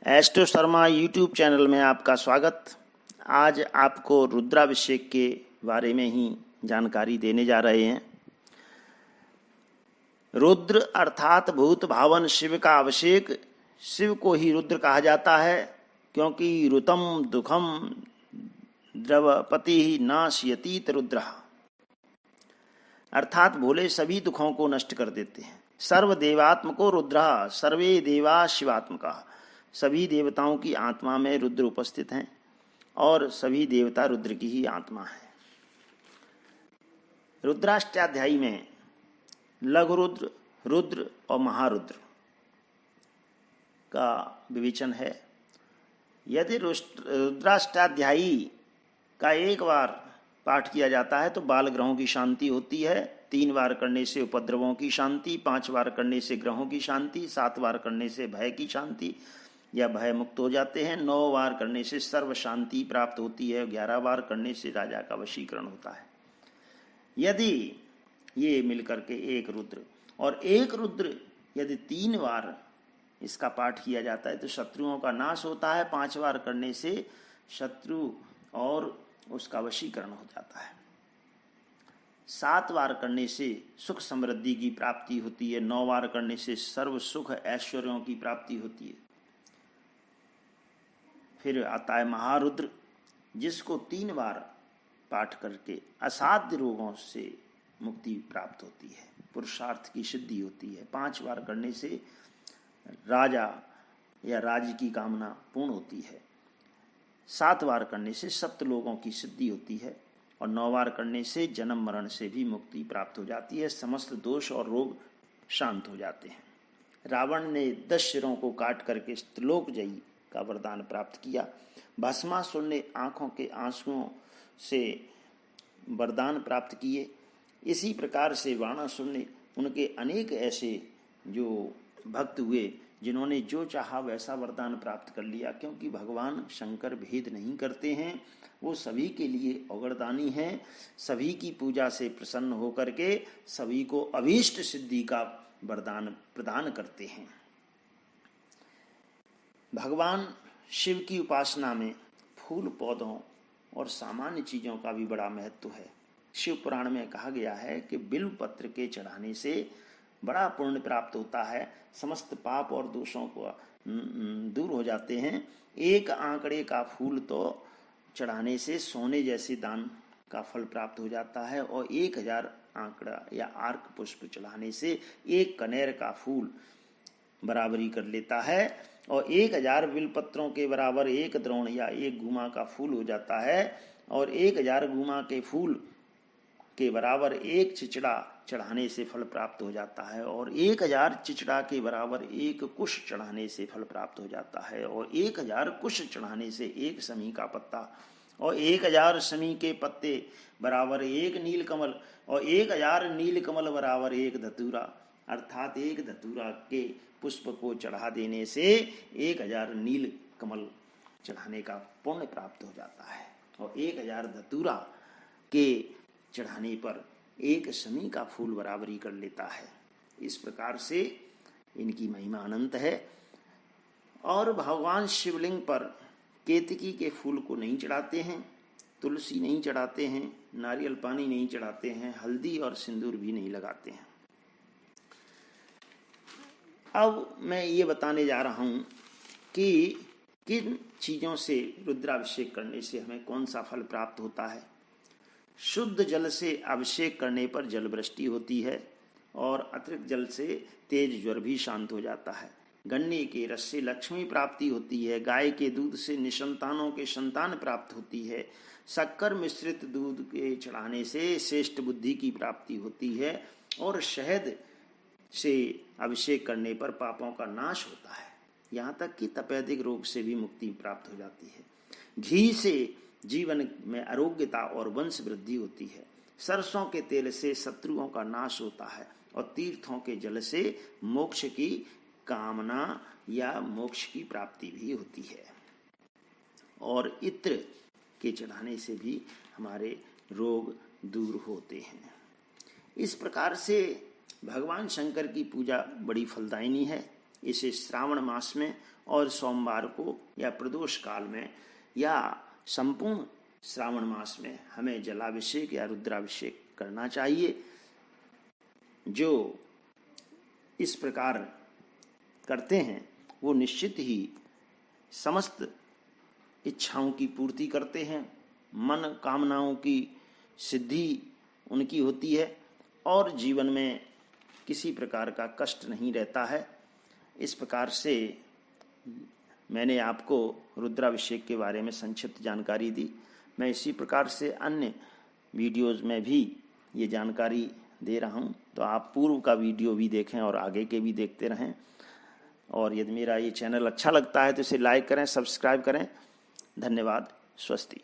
Astro Sharma YouTube channel में आपका स्वागत। आज आपको रुद्राभिषेक के बारे में ही जानकारी देने जा रहे हैं। रुद्र अर्थात भूत भावन शिव का अभिषेक। शिव को ही रुद्र कहा जाता है क्योंकि ऋतम दुखम द्रवपति ही नाशयतीत रुद्र, अर्थात भोले सभी दुखों को नष्ट कर देते हैं। सर्वदेवात्मको रुद्र, सर्वे देवा शिवात्मका, सभी देवताओं की आत्मा में रुद्र उपस्थित हैं और सभी देवता रुद्र की ही आत्मा है। रुद्राष्टाध्यायी में लघु रुद्र, रुद्र और महारुद्र का विवेचन है। यदि रुद्राष्टाध्यायी का एक बार पाठ किया जाता है तो बाल ग्रहों की शांति होती है। 3 बार करने से उपद्रवों की शांति, 5 बार करने से ग्रहों की शांति, 7 बार करने से भय की शांति या भय मुक्त हो जाते हैं, 9 बार करने से सर्व शांति प्राप्त होती है, 11 बार करने से राजा का वशीकरण होता है। यदि ये मिलकर के एक रुद्र और एक रुद्र यदि 3 बार इसका पाठ किया जाता है तो शत्रुओं का नाश होता है। 5 बार करने से शत्रु और उसका वशीकरण हो जाता है। 7 बार करने से सुख समृद्धि की प्राप्ति होती है। 9 बार करने से सर्व सुख ऐश्वर्यों की प्राप्ति होती है। फिर आता है महारुद्र, जिसको 3 बार पाठ करके असाध्य रोगों से मुक्ति प्राप्त होती है, पुरुषार्थ की सिद्धि होती है। 5 बार करने से राजा या राज्य की कामना पूर्ण होती है। 7 बार करने से सप्तलोकों की सिद्धि होती है और 9 बार करने से जन्म मरण से भी मुक्ति प्राप्त हो जाती है। समस्त दोष और रोग शांत हो जाते हैं। रावण ने 10 सिरों को काट करके त्रिलोकजयी का वरदान प्राप्त किया। भस्मासुर ने आंखों के आंसुओं से वरदान प्राप्त किए। इसी प्रकार से वाणासुर ने, उनके अनेक ऐसे जो भक्त हुए जिन्होंने जो चाहा वैसा वरदान प्राप्त कर लिया, क्योंकि भगवान शंकर भेद नहीं करते हैं। वो सभी के लिए अवगरदानी हैं। सभी की पूजा से प्रसन्न होकर के सभी को अभीष्ट सिद्धि का वरदान प्रदान करते हैं। भगवान शिव की उपासना में फूल पौधों और सामान्य चीज़ों का भी बड़ा महत्व है। शिव पुराण में कहा गया है कि बिल्व पत्र के चढ़ाने से बड़ा पुण्य प्राप्त होता है। समस्त पाप और दोषों को दूर हो जाते हैं। 1 आंकड़े का फूल तो चढ़ाने से सोने जैसे दान का फल प्राप्त हो जाता है और 1000 आंकड़ा या आर्क पुष्प चढ़ाने से 1 कनेर का फूल बराबरी कर लेता है और 1000 बिलपत्रों के बराबर 1 द्रोण या 1 गुमा का फूल हो जाता है और 1000 गुमा के फूल के बराबर 1 चिचड़ा चढ़ाने से फल प्राप्त हो जाता है और 1000 चिचड़ा के बराबर 1 कुश चढ़ाने से फल प्राप्त हो जाता है और 1000 कुश चढ़ाने से 1 शमी का पत्ता और 1000 शमी के पत्ते बराबर 1 नीलकमल और 1000 नीलकमल बराबर 1 धतूरा, अर्थात 1 धतूरा के पुष्प को चढ़ा देने से 1000 नील कमल चढ़ाने का पुण्य प्राप्त हो जाता है और 1000 धतूरा के चढ़ाने पर 1 शमी का फूल बराबरी कर लेता है। इस प्रकार से इनकी महिमा अनंत है। और भगवान शिवलिंग पर केतकी के फूल को नहीं चढ़ाते हैं, तुलसी नहीं चढ़ाते हैं, नारियल पानी नहीं चढ़ाते हैं, हल्दी और सिंदूर भी नहीं लगाते हैं। अब मैं ये बताने जा रहा हूँ कि किन चीज़ों से रुद्राभिषेक करने से हमें कौन सा फल प्राप्त होता है। शुद्ध जल से अभिषेक करने पर जल वृष्टि होती है और अतिरिक्त जल से तेज ज्वर भी शांत हो जाता है। गन्ने के रस से लक्ष्मी प्राप्ति होती है। गाय के दूध से निसंतानों के संतान प्राप्त होती है। शक्कर मिश्रित दूध के चढ़ाने से श्रेष्ठ बुद्धि की प्राप्ति होती है और शहद से अभिषेक करने पर पापों का नाश होता है। यहाँ तक कि तपेदिक रोग से भी मुक्ति प्राप्त हो जाती है। घी से जीवन में आरोग्यता और वंश वृद्धि होती है। सरसों के तेल से शत्रुओं का नाश होता है और तीर्थों के जल से मोक्ष की कामना या मोक्ष की प्राप्ति भी होती है। और इत्र के चढ़ाने से भी हमारे रोग दूर होते हैं। इस प्रकार से भगवान शंकर की पूजा बड़ी फलदायिनी है। इसे श्रावण मास में और सोमवार को या प्रदोष काल में या संपूर्ण श्रावण मास में हमें जलाभिषेक या रुद्राभिषेक करना चाहिए। जो इस प्रकार करते हैं वो निश्चित ही समस्त इच्छाओं की पूर्ति करते हैं, मन कामनाओं की सिद्धि उनकी होती है और जीवन में किसी प्रकार का कष्ट नहीं रहता है। इस प्रकार से मैंने आपको रुद्राभिषेक के बारे में संक्षिप्त जानकारी दी। मैं इसी प्रकार से अन्य वीडियोज़ में भी ये जानकारी दे रहा हूँ, तो आप पूर्व का वीडियो भी देखें और आगे के भी देखते रहें। और यदि मेरा ये चैनल अच्छा लगता है तो इसे लाइक करें, सब्सक्राइब करें। धन्यवाद। स्वस्ति।